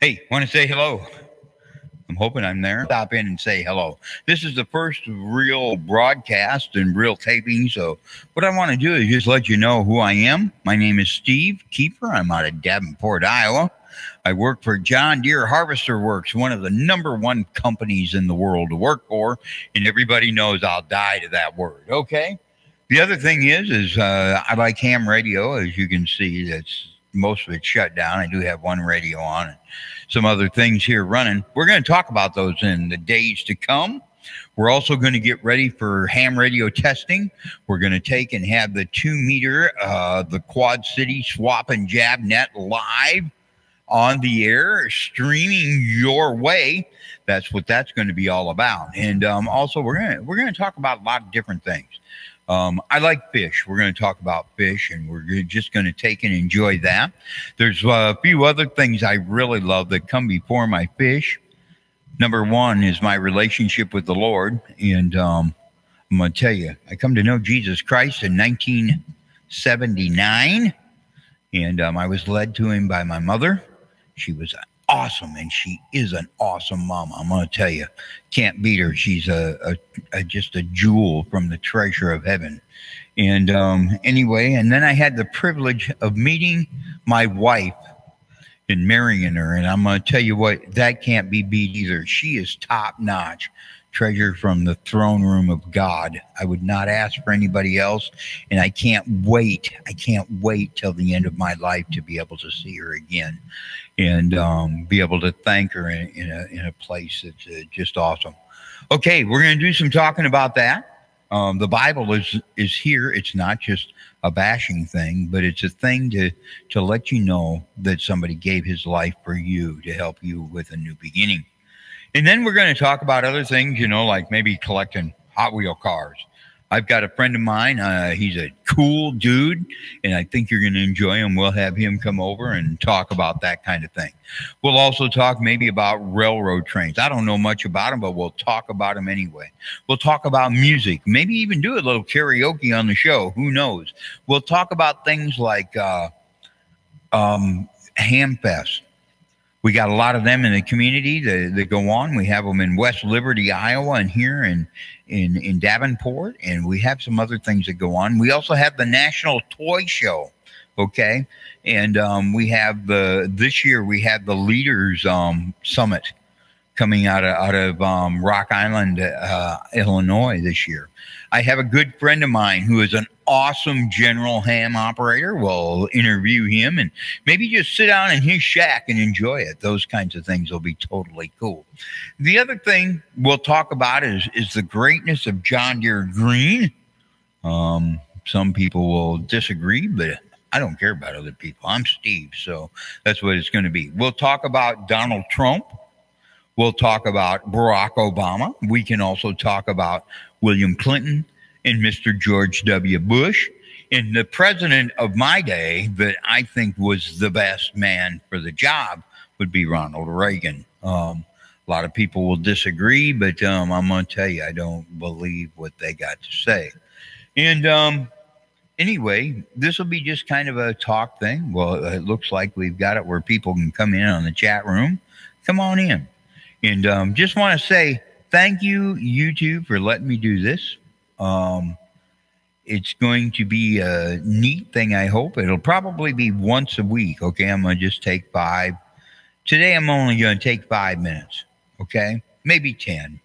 Hey, want to say hello? I'm hoping I'm there. Stop in and say hello. This is the first real broadcast and real taping. So, what I want to do is just let you know who I am. My name is Steve Keeper. I'm out of Davenport, Iowa. I work for John Deere Harvester Works, one of the number one companies in the world to work for. And everybody knows I'll die to that word. Okay. The other thing is I like ham radio. As you can see, that's most of it's shut down. I do have one radio on, some other things here running. We're going to talk about those in the days to come. We're also going to get ready for ham radio testing. We're going to take and have the 2 meter, the Quad City Swap and Jab Net live on the air, streaming your way. That's what that's going to be all about. And also, we're going to talk about a lot of different things. I like fish. We're going to talk about fish, and we're just going to take and enjoy that. There's a few other things I really love that come before my fish. Number one is my relationship with the Lord, and I'm going to tell you, I come to know Jesus Christ in 1979, and I was led to him by my mother. She was awesome, and she is an awesome mama. I'm going to tell you, can't beat her. She's just a jewel from the treasure of heaven. And anyway, and then I had the privilege of meeting my wife and marrying her. And I'm going to tell you what, that can't be beat either. She is top notch. Treasure from the throne room of God. I would not ask for anybody else, and I can't wait. I can't wait till the end of my life to be able to see her again, and be able to thank her in a place that's just awesome. Okay, we're going to do some talking about that. The Bible is here. It's not just a bashing thing, but it's a thing to let you know that somebody gave his life for you to help you with a new beginning. And then we're going to talk about other things, like maybe collecting Hot Wheel cars. I've got a friend of mine. He's a cool dude, and I think you're going to enjoy him. We'll have him come over and talk about that kind of thing. We'll also talk maybe about railroad trains. I don't know much about them, but we'll talk about them anyway. We'll talk about music, maybe even do a little karaoke on the show. Who knows? We'll talk about things like Hamfest. We got a lot of them in the community that go on. We have them in West Liberty, Iowa, and here in Davenport, and we have some other things that go on. We also have the National Toy Show, okay? And we have this year we have the Leaders Summit coming out of Rock Island, Illinois this year. I have a good friend of mine who is an awesome general ham operator. We'll interview him and maybe just sit down in his shack and enjoy it. Those kinds of things will be totally cool. The other thing we'll talk about is the greatness of John Deere Green. Some people will disagree, but I don't care about other people. I'm Steve, so that's what it's going to be. We'll talk about Donald Trump. We'll talk about Barack Obama. We can also talk about William Clinton and Mr. George W. Bush. And the president of my day that I think was the best man for the job would be Ronald Reagan. A lot of people will disagree, but I'm going to tell you, I don't believe what they got to say. And anyway, this will be just kind of a talk thing. Well, it looks like we've got it where people can come in on the chat room. Come on in. And just want to say thank you, YouTube, for letting me do this. It's going to be a neat thing, I hope. It'll probably be once a week, okay? I'm going to just take 5. Today, I'm only going to take 5 minutes, okay? Maybe 10.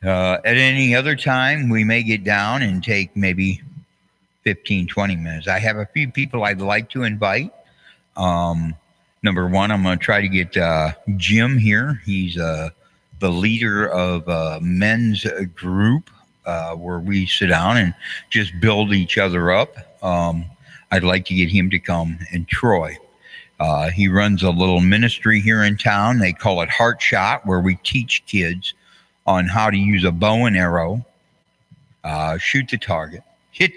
At any other time, we may get down and take maybe 15, 20 minutes. I have a few people I'd like to invite. Number one, I'm going to try to get Jim here. He's the leader of a men's group where we sit down and just build each other up. I'd like to get him to come. And Troy, he runs a little ministry here in town. They call it Heart Shot, where we teach kids on how to use a bow and arrow, shoot the target, hit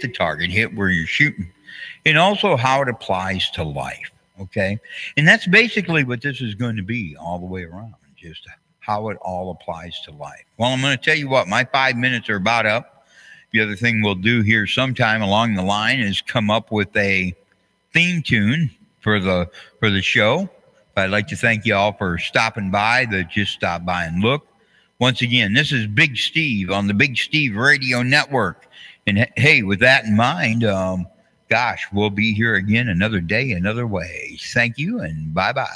where you're shooting, and also how it applies to life. Okay. And that's basically what this is going to be all the way around, just how it all applies to life. Well, I'm going to tell you what, my 5 minutes are about up. The other thing we'll do here sometime along the line is come up with a theme tune for the show. I'd like to thank you all for stopping by, that just stopped by and look. Once again, this is Big Steve on the Big Steve Radio Network. And hey, with that in mind, gosh, we'll be here again another day, another way. Thank you, and bye-bye.